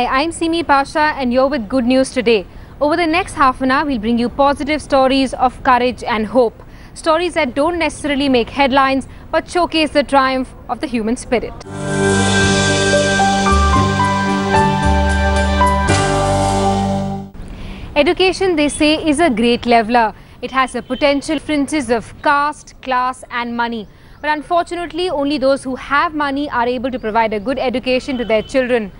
Hi, I'm Simi Pasha and you're with Good News Today. Over the next half an hour, we'll bring you positive stories of courage and hope. Stories that don't necessarily make headlines but showcase the triumph of the human spirit. Education, they say, is a great leveler. It has the potential differences of caste, class and money. But unfortunately, only those who have money are able to provide a good education to their children.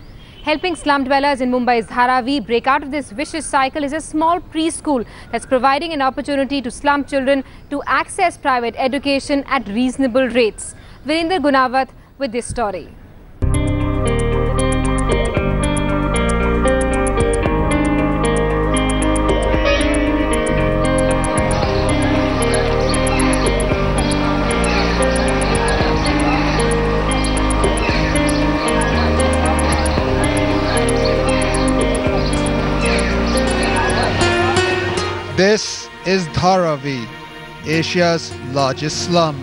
Helping slum dwellers in Mumbai's Dharavi break out of this vicious cycle is a small preschool that's providing an opportunity to slum children to access private education at reasonable rates. Virender Gunavat with this story. This is Dharavi, Asia's largest slum.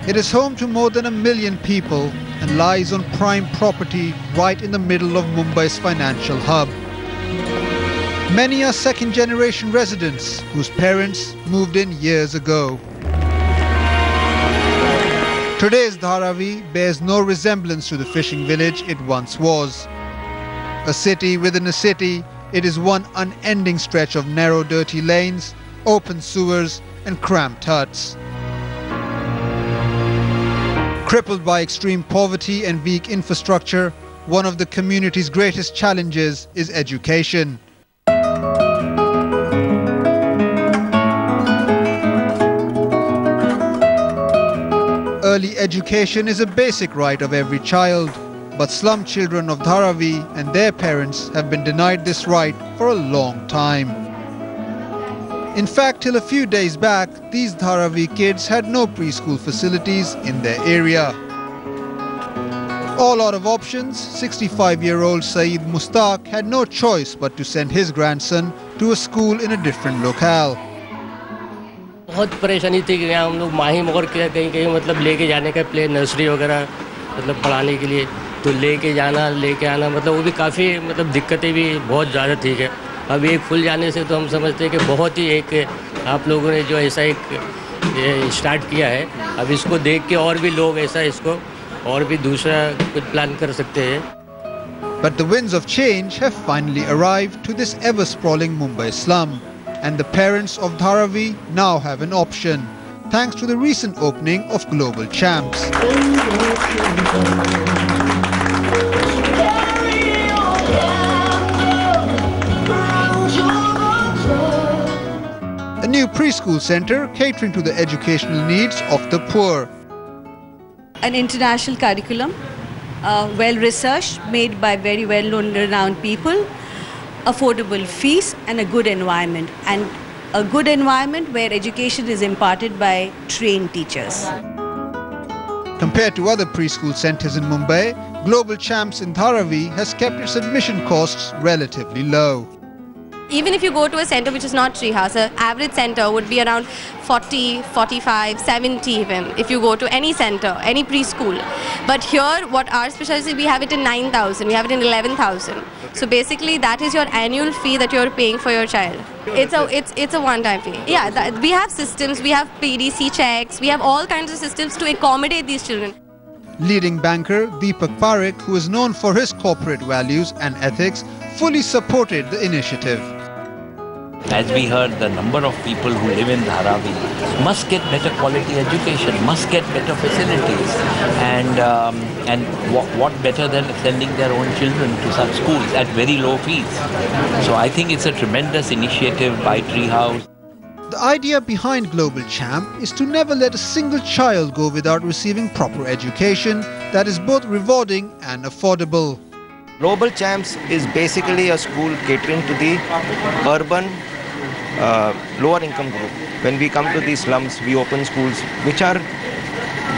It is home to more than 1 million people and lies on prime property right in the middle of Mumbai's financial hub. Many are second-generation residents whose parents moved in years ago. Today's Dharavi bears no resemblance to the fishing village it once was. A city within a city, it is one unending stretch of narrow, dirty lanes, open sewers and cramped huts. Crippled by extreme poverty and weak infrastructure, one of the community's greatest challenges is education. Early education is a basic right of every child. But slum children of Dharavi and their parents have been denied this right for a long time. In fact, till a few days back, these Dharavi kids had no preschool facilities in their area. All out of options, 65-year-old Saeed Mustaq had no choice but to send his grandson to a school in a different locale. बहुत परेशानी थी कि यहाँ हम लोग माही मोर के कहीं मतलब लेके जाने का प्ले नर्सरी वगैरह मतलब पढ़ाने के लिए तो लेके जाना लेके आना मतलब वो भी काफ़ी मतलब दिक्कतें भी बहुत ज़्यादा ठीक है। अब एक खुल जाने से तो हम समझते हैं कि बहुत ही एक आप लोगों ने जो ऐसा एक स्टार्ट किया है, अब इसको देख के और भी लोग ऐसा इसको और भी दूसरा कुछ प्लान कर सकते हैं। But the winds of change have finally arrived to this ever-sprawling Mumbai slum, and the parents of Dharavi now have an option, thanks to the recent opening of Global Champs. A new preschool center catering to the educational needs of the poor. An international curriculum, well-researched, made by very well-known, renowned people, affordable fees and a good environment. And a good environment where education is imparted by trained teachers. Compared to other preschool centers in Mumbai, Global Champs in Dharavi has kept its admission costs relatively low. Even if you go to a center which is not treehouse, an average center would be around 40, 45, 70 even if you go to any center, any preschool. But here what our specialty is, we have it in 9,000, we have it in 11,000. So basically that is your annual fee that you're paying for your child. It's a one-time fee. Yeah, we have systems, we have PDC checks, we have all kinds of systems to accommodate these children. Leading banker Deepak Parekh, who is known for his corporate values and ethics, fully supported the initiative. As we heard, the number of people who live in Dharavi must get better quality education, must get better facilities, and what better than sending their own children to such schools at very low fees. So I think it's a tremendous initiative by Treehouse. The idea behind Global Champ is to never let a single child go without receiving proper education that is both rewarding and affordable. Global Champs is basically a school catering to the urban lower income group. When we come to these slums, we open schools which are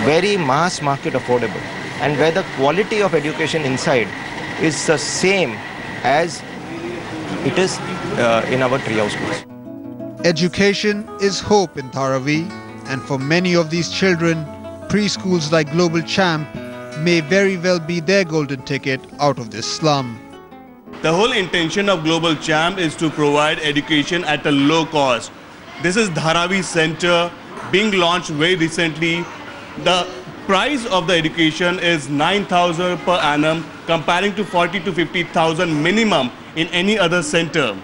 very mass market affordable and where the quality of education inside is the same as it is in our treehouse schools. Education is hope in Dharavi, and for many of these children, preschools like Global Champ may very well be their golden ticket out of this slum. The whole intention of Global Champ is to provide education at a low cost. This is Dharavi Center being launched very recently. The price of the education is 9,000 per annum, comparing to 40 to 50,000 minimum in any other center.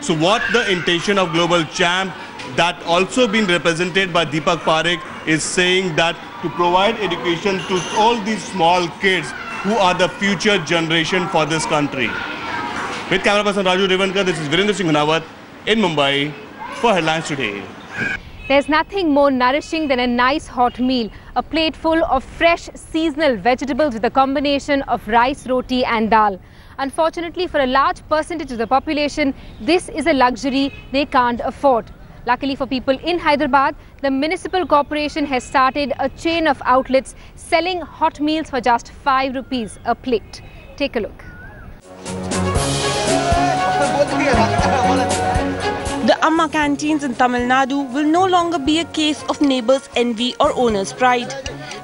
So what the intention of Global Champ, that also been represented by Deepak Parekh, is saying that to provide education to all these small kids who are the future generation for this country. With camera person Raju Revankar, this is Virendra Singh Hunawat in Mumbai for Headlines Today. There's nothing more nourishing than a nice hot meal, a plate full of fresh seasonal vegetables with a combination of rice, roti and dal. Unfortunately, for a large percentage of the population, this is a luxury they can't afford. Luckily for people in Hyderabad, the municipal corporation has started a chain of outlets selling hot meals for just 5 rupees a plate. Take a look. The Amma canteens in Tamil Nadu will no longer be a case of neighbours' envy or owners' pride.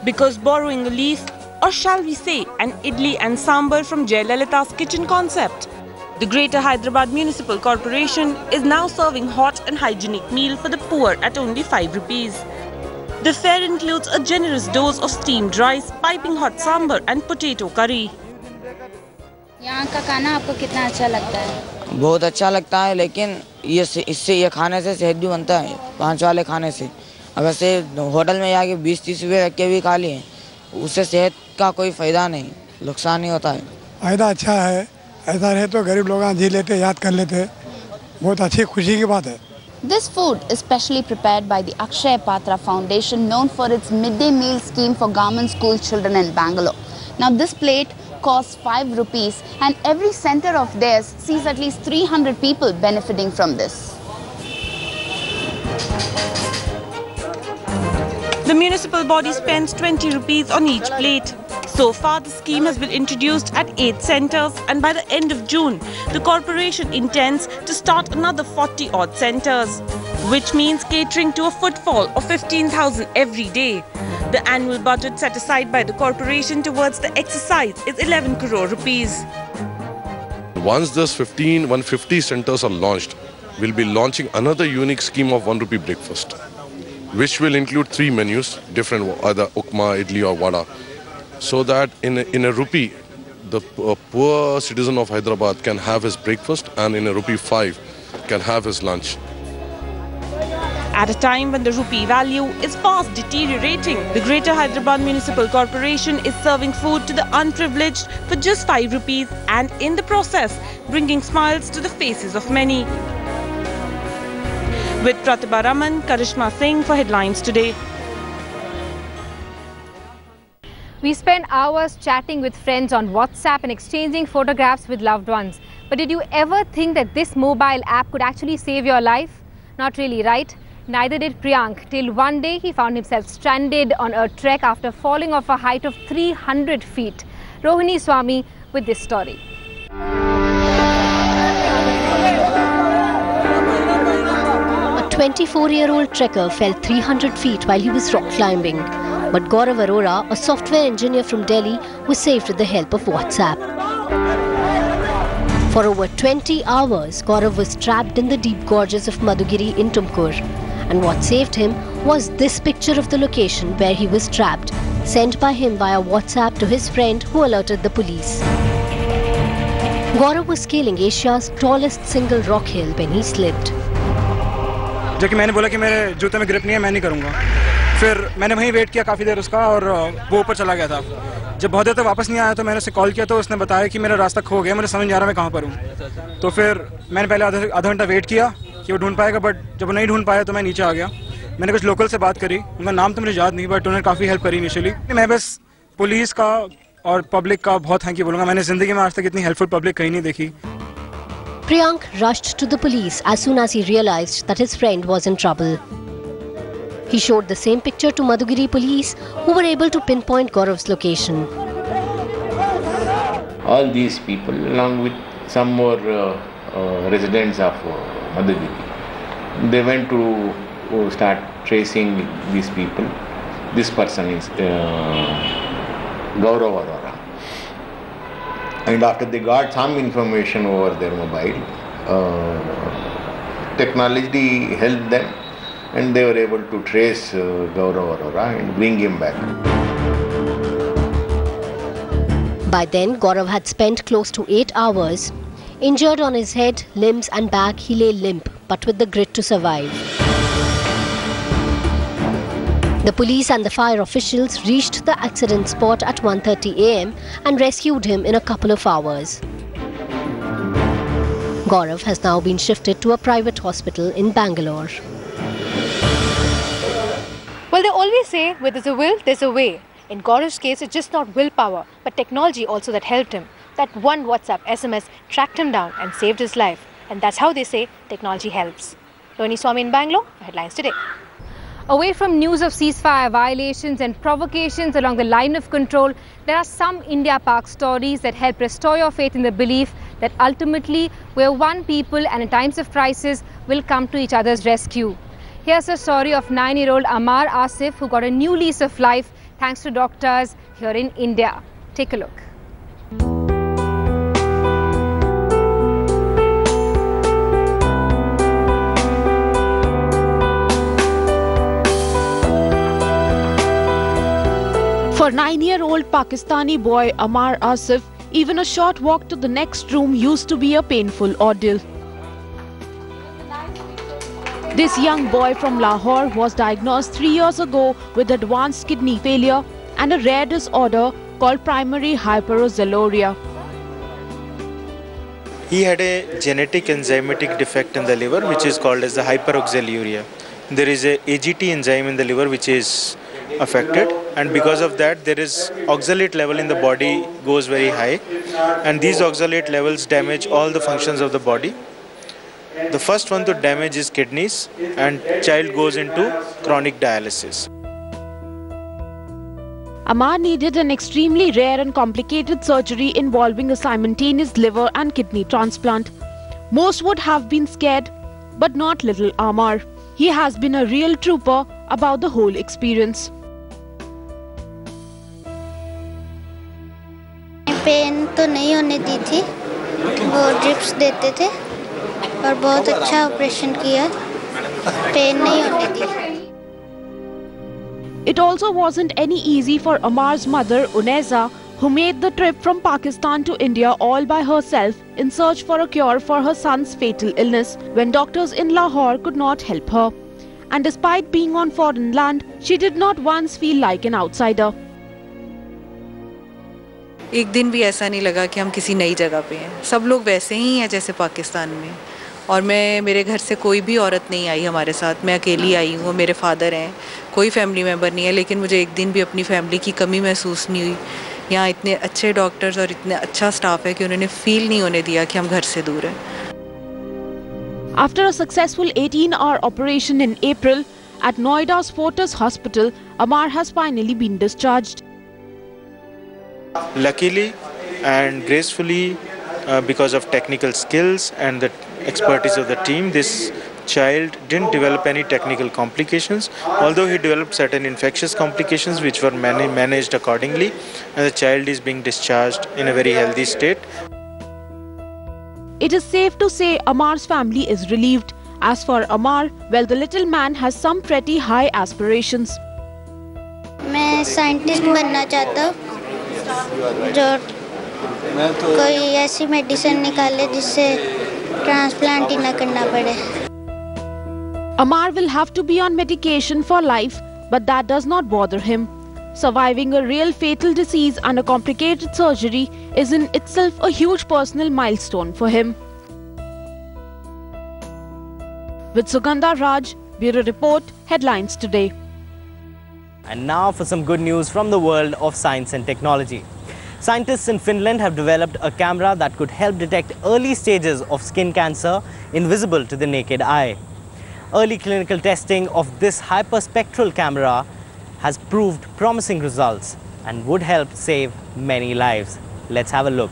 Because borrowing a leaf, or shall we say, an idli and sambar from Jayalalitha's kitchen concept, the Greater Hyderabad Municipal Corporation is now serving hot and hygienic meal for the poor at only 5 rupees. The fare includes a generous dose of steamed rice, piping hot sambar and potato curry. यहाँ का खाना आपको कितना अच्छा लगता है? बहुत अच्छा लगता है, लेकिन ये खाने से सेहत भी बनता है, 5 वाले खाने से। अगर से होटल में जाके 20-30 रुपये रख के भी खा लिए, उससे सेहत का कोई फ़ायदा नहीं, नुकसान ही होता है। फ़ायदा अच्छा है, ऐसा रहे तो गरीब लोग जी लेते, याद कर लेते, बहुत अच्छी खुशी की बात है। This food is specially prepared by the Akshaya Patra Foundation, known for its midday meal scheme for government school children in Bangalore. Now this plate costs 5 rupees and every center of theirs sees at least 300 people benefiting from this. The municipal body spends 20 rupees on each plate. So far, the scheme has been introduced at 8 centres, and by the end of June, the corporation intends to start another 40-odd centres, which means catering to a footfall of 15,000 every day. The annual budget set aside by the corporation towards the exercise is 11 crore rupees. Once those 150 centres are launched, we'll be launching another unique scheme of 1 rupee breakfast, which will include 3 menus, different, either ukma, idli or vada, so that in a rupee, the poor citizen of Hyderabad can have his breakfast, and in a rupee 5 can have his lunch. At a time when the rupee value is fast deteriorating, the Greater Hyderabad Municipal Corporation is serving food to the unprivileged for just 5 rupees and in the process bringing smiles to the faces of many. With Pratibha Raman, Karishma Singh for Headlines Today. We spend hours chatting with friends on WhatsApp and exchanging photographs with loved ones. But did you ever think that this mobile app could actually save your life? Not really, right? Neither did Priyank, till one day he found himself stranded on a trek after falling off a height of 300 feet. Rohini Swami with this story. A 24-year-old trekker fell 300 feet while he was rock climbing. But Gaurav Arora, a software engineer from Delhi, was saved with the help of WhatsApp. For over 20 hours, Gaurav was trapped in the deep gorges of Madhugiri in Tumkur. And what saved him was this picture of the location where he was trapped, sent by him via WhatsApp to his friend who alerted the police. Gaurav was scaling Asia's tallest single rock hill when he slipped. जो कि मैंने बोला कि मेरे जूते में grip नहीं है, मैं नहीं करूँगा। फिर मैंने वहीं वेट किया काफ़ी देर उसका, और वो ऊपर चला गया था। जब बहुत देर तक वापस नहीं आया तो मैंने उसे कॉल किया, तो उसने बताया कि मेरा रास्ता खो गया, मुझे समझ नहीं आ रहा मैं कहाँ पर हूँ। तो फिर मैंने पहले आधा घंटा वेट किया कि वो ढूंढ पाएगा, बट जब वो नहीं ढूंढ पाया तो मैं नीचे आ गया। मैंने कुछ लोकल से बात करी, उनका नाम तो मुझे याद नहीं, बट उन्होंने काफ़ी हेल्प करी इनिशियली। मैं बस पुलिस का और पब्लिक का बहुत थैंक यू बोलूँगा। मैंने ज़िंदगी में आज तक इतनी हेल्पफुल पब्लिक कहीं नहीं देखी। Priyank rushed to the police as soon as he realized that his friend was in trouble. He showed the same picture to Madhugiri police, who were able to pinpoint Gaurav's location. All these people, along with some more residents of Madhugiri, they went to start tracing these people. This person is Gaurav Arora. And after they got some information over their mobile, technology helped them, and they were able to trace Gaurav Arora and bring him back. By then, Gaurav had spent close to 8 hours. Injured on his head, limbs and back, he lay limp, but with the grit to survive. The police and the fire officials reached the accident spot at 1:30 a.m. and rescued him in a couple of hours. Gaurav has now been shifted to a private hospital in Bangalore. Well, they always say where there's a will, there's a way. In Gaurav's case, it's just not willpower, but technology also that helped him. That one WhatsApp SMS tracked him down and saved his life. And that's how they say technology helps. Loni Swami in Bangalore for Headlines Today. Away from news of ceasefire violations and provocations along the line of control, there are some India Pak stories that help restore your faith in the belief that ultimately we're one people and in times of crisis will come to each other's rescue. Here's the story of 9-year-old Amar Asif, who got a new lease of life thanks to doctors here in India. Take a look. For 9-year-old Pakistani boy Amar Asif, even a short walk to the next room used to be a painful ordeal. This young boy from Lahore was diagnosed 3 years ago with advanced kidney failure and a rare disorder called primary hyperoxaluria. He had a genetic enzymatic defect in the liver which is called as the hyperoxaluria. There is a AGT enzyme in the liver which is affected, and because of that there is oxalate level in the body goes very high, and these oxalate levels damage all the functions of the body. The first one to damage is kidneys, and child goes into chronic dialysis. Amar needed an extremely rare and complicated surgery involving a simultaneous liver and kidney transplant. Most would have been scared, but not little Amar. He has been a real trooper about the whole experience. Pen तो नहीं होने दी थी, वो drips देते थे और बहुत अच्छा ऑपरेशन किया, पेन नहीं होने दी. It also wasn't any easy for Amar's mother Uneza, who made the trip from Pakistan to India all by herself in search for a cure for her son's fatal illness when doctors in Lahore could not help her. And despite being on foreign land, she did not once feel like an outsider. एक दिन भी ऐसा नहीं लगा कि हम किसी नई जगह पे हैं. सब लोग वैसे ही हैं जैसे पाकिस्तान में. और मेरे घर से कोई भी औरत नहीं आई हमारे साथ. मैं अकेली आई हूँ. मेरे फादर हैं, कोई फैमिली मेम्बर नहीं है, लेकिन मुझे एक दिन भी अपनी फैमिली की कमी महसूस नहीं हुई. यहाँ इतने अच्छे डॉक्टर्स और इतना अच्छा स्टाफ है कि उन्होंने फील नहीं होने दिया कि हम घर से दूर हैं. After a successful 18-hour operation in April at Noida's Fortis Hospital, Amar has finally been discharged. Luckily and gracefully, because of technical skills and the expertise of the team, this child didn't develop any technical complications, although he developed certain infectious complications which were managed accordingly, and the child is being discharged in a very healthy state. It is safe to say Amar's family is relieved. As for Amar, well, the little man has some pretty high aspirations. मैं scientist बनना चाहता हूँ जो कोई ऐसी medicine निकाले जिससे transplant ही ना करना पड़े. Amar will have to be on medication for life, but that does not bother him. Surviving a real fatal disease and a complicated surgery is in itself a huge personal milestone for him. With Sugandha Raj, Bureau Report, Headlines Today. And now for some good news from the world of science and technology. Scientists in Finland have developed a camera that could help detect early stages of skin cancer invisible to the naked eye. Early clinical testing of this hyperspectral camera has proved promising results and would help save many lives. Let's have a look.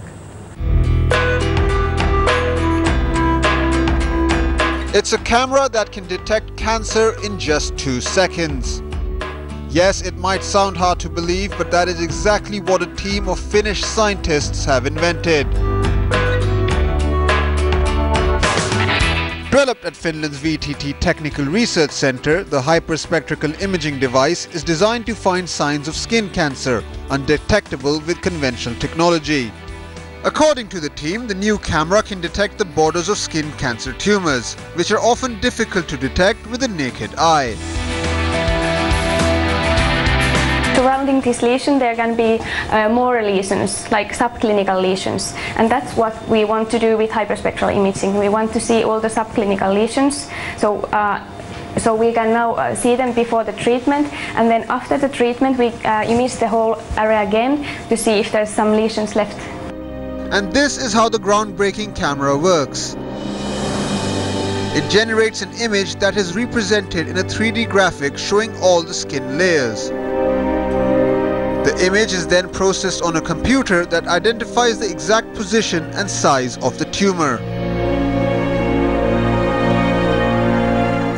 It's a camera that can detect cancer in just 2 seconds. Yes, it might sound hard to believe, but that is exactly what a team of Finnish scientists have invented. Developed at Finland's VTT Technical Research Center, the hyperspectral imaging device is designed to find signs of skin cancer, undetectable with conventional technology. According to the team, the new camera can detect the borders of skin cancer tumors, which are often difficult to detect with the naked eye. Surrounding this lesion there can be more lesions, like subclinical lesions, and that's what we want to do with hyperspectral imaging. We want to see all the subclinical lesions, so we can now see them before the treatment, and then after the treatment we image the whole area again to see if there's some lesions left. And this is how the groundbreaking camera works. It generates an image that is represented in a 3D graphic showing all the skin layers. The image is then processed on a computer that identifies the exact position and size of the tumor.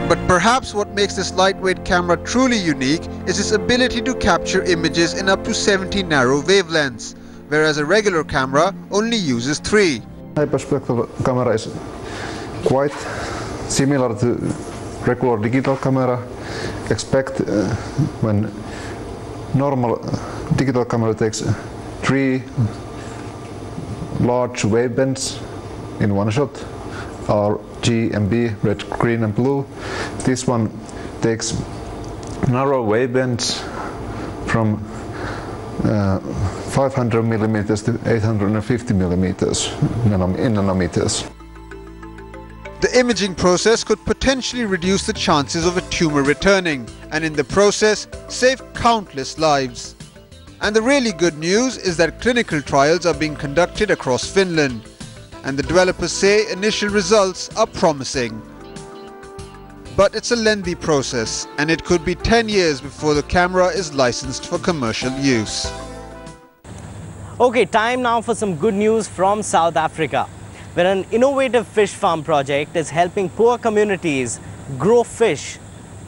But perhaps what makes this lightweight camera truly unique is its ability to capture images in up to 70 narrow wavelengths, whereas a regular camera only uses 3. Hyperspectral camera is quite similar to regular digital camera, except when normal digital camera takes 3 large wavebands in one shot, or G and B, red, green and blue. This one takes narrow wavebands from 500 millimeters to 850 millimeters in nanometers. The imaging process could potentially reduce the chances of a tumor returning, and in the process save countless lives. And the really good news is that clinical trials are being conducted across Finland, and the developers say initial results are promising. But it's a lengthy process, and it could be 10 years before the camera is licensed for commercial use. Okay, time now for some good news from South Africa, where an innovative fish farm project is helping poor communities grow fish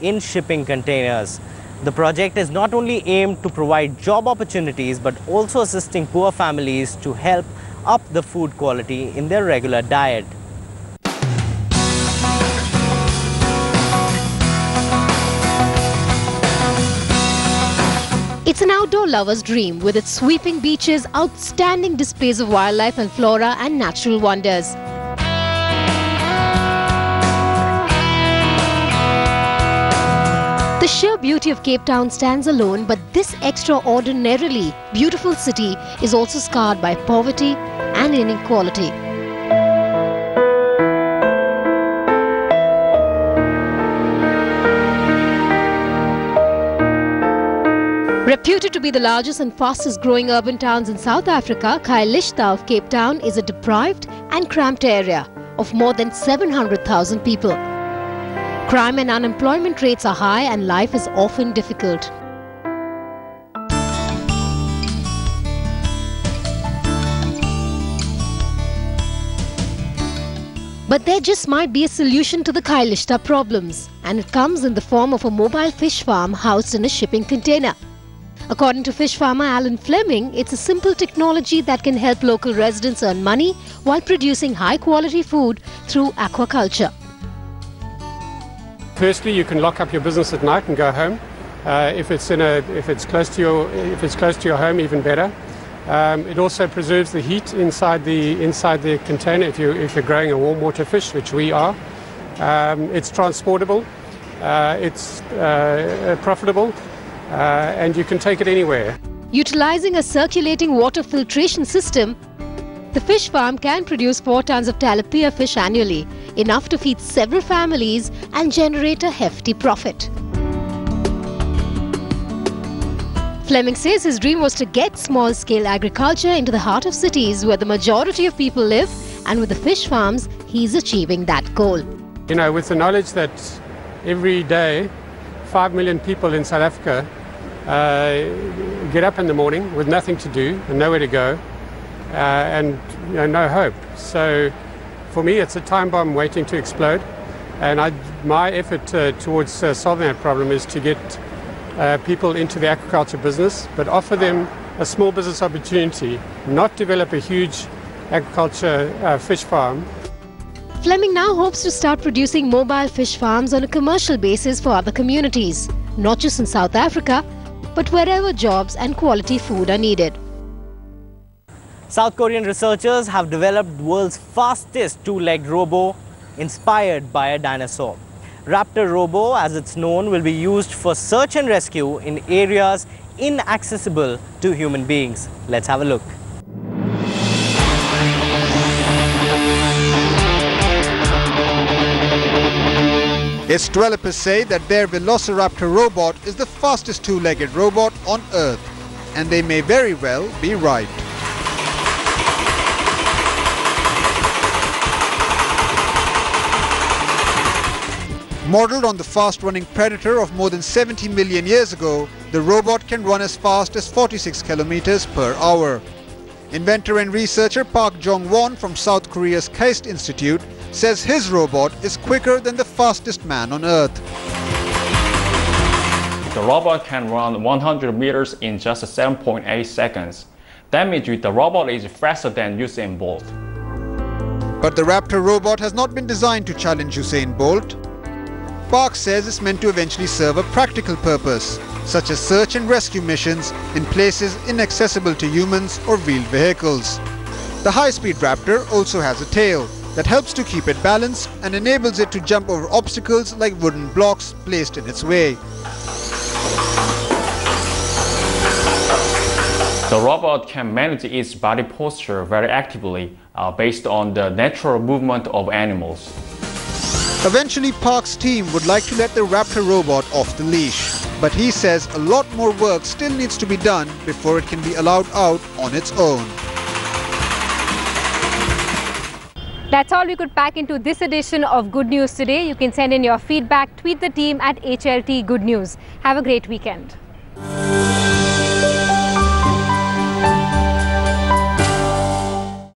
in shipping containers. The project is not only aimed to provide job opportunities but also assisting poor families to help up the food quality in their regular diet. It's an outdoor lover's dream with its sweeping beaches, outstanding displays of wildlife and flora and natural wonders. The sheer beauty of Cape Town stands alone, but this extraordinarily beautiful city is also scarred by poverty and inequality. Reputed to be the largest and fastest growing urban towns in South Africa, Khayelitsha of Cape Town is a deprived and cramped area of more than 700,000 people. Crime and unemployment rates are high and life is often difficult. But there just might be a solution to the Khayelitsha problems, and it comes in the form of a mobile fish farm housed in a shipping container. According to fish farmer Alan Fleming, it's a simple technology that can help local residents earn money while producing high-quality food through aquaculture. Firstly, you can lock up your business at night and go home. If it's close to your home, even better. It also preserves the heat inside the container if you're growing a warm water fish, which we are. It's transportable. It's profitable. And you can take it anywhere. Utilizing a circulating water filtration system, the fish farm can produce 4 tons of tilapia fish annually, enough to feed several families and generate a hefty profit. Fleming says his dream was to get small-scale agriculture into the heart of cities where the majority of people live, and with the fish farms, he's achieving that goal. You know, with the knowledge that every day 5 million people in South Africa get up in the morning with nothing to do and nowhere to go, and no hope. So for me it's a time bomb waiting to explode, and my effort towards solving that problem is to get people into the aquaculture business, but offer them a small business opportunity, not develop a huge aquaculture fish farm. Fleming now hopes to start producing mobile fish farms on a commercial basis for other communities, not just in South Africa, but wherever jobs and quality food are needed. South Korean researchers have developed the world's fastest two-legged robo inspired by a dinosaur. Raptor Robo, as it's known, will be used for search and rescue in areas inaccessible to human beings. Let's have a look. Its developers say that their Velociraptor robot is the fastest two-legged robot on Earth, and they may very well be right. Modelled on the fast-running Predator of more than 70 million years ago, the robot can run as fast as 46 kilometers per hour. Inventor and researcher Park Jong-won from South Korea's KAIST Institute says his robot is quicker than the fastest man on Earth. The robot can run 100 meters in just 7.8 seconds. That means the robot is faster than Usain Bolt. But the Raptor robot has not been designed to challenge Usain Bolt. Park says it's meant to eventually serve a practical purpose, such as search and rescue missions in places inaccessible to humans or wheeled vehicles. The high-speed Raptor also has a tail that helps to keep it balanced and enables it to jump over obstacles like wooden blocks placed in its way. The robot can manage its body posture very actively based on the natural movement of animals. Eventually, Park's team would like to let the Raptor robot off the leash, but he says a lot more work still needs to be done before it can be allowed out on its own. That's all we could pack into this edition of Good News Today. You can send in your feedback, tweet the team at HLT Good News. Have a great weekend.